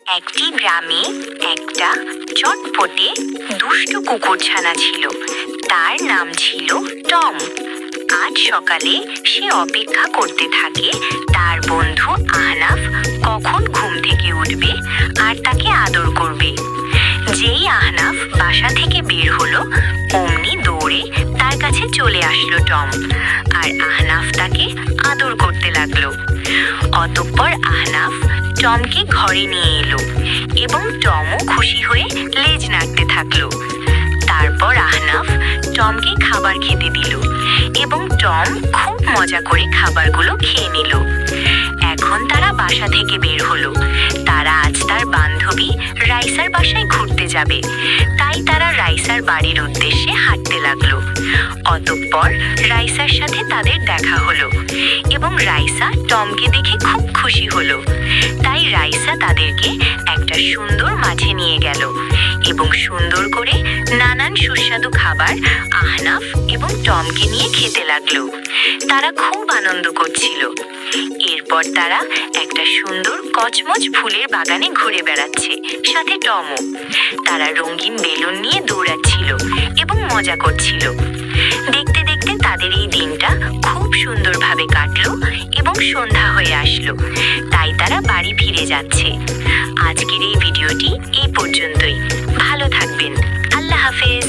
একটি গ্রামে একটা চটপটে দুষ্টু কুকুরছানা ছিল। তার নাম ছিল টম। আজ সকালে সে অপেক্ষা করতে থাকে তার বন্ধু আহনাফ কখন ঘুম থেকে উঠবে আর তাকে আদর করবে। যেই আহনাফ বাসা থেকে বের হলো অমনি দৌড়ে তার কাছে চলে আসলো টম, আর আহনাফ তাকে আদর করতে লাগলো। অতঃপর আহনাফ টমকে ঘরে নিয়ে এলো এবং টমও খুশি হয়ে লেজ নাড়তে থাকলো। তারপর আহনাফ টমকে খাবার খেতে দিল এবং টম খুব মজা করে খাবারগুলো খেয়ে নিল। এখন তারা বাসা থেকে বের হলো। তারা আজ তার বান্ধবী রাইসার বাসায় ঘুরতে যাবে, তাই তারা রাইসার বাড়ির উদ্দেশ্যে হাঁটতে লাগলো। অতঃপর রাইসার সাথে তাদের দেখা হলো এবং রাইসা টমকে দেখে খুব খুশি হলো। তাই রাইসা তাদেরকে একটা সুন্দর মাঠে নিয়ে গেল এবং সুন্দর করে নানান সুস্বাদু খাবার আহনাফ এবং টমকে নিয়ে খেতে লাগলো। তারা খুব আনন্দ করছিল। এরপর তারা একটা সুন্দর কচমচ ফুলের বাগানে ঘুরে বেড়াচ্ছে, সাথে টমও। তারা রঙিন বেলুন নিয়ে দৌড়াচ্ছিল এবং মজা করছিল। দেখতে দেখতে তাদের এই দিনটা খুব সুন্দরভাবে কাটলো এবং সন্ধ্যা হয়ে আসলো। তাই তারা বাড়ি ফিরে যাচ্ছে। আজকের এই ভিডিওটি এই পর্যন্তই। ভালো থাকবেন। আল্লাহ হাফেজ।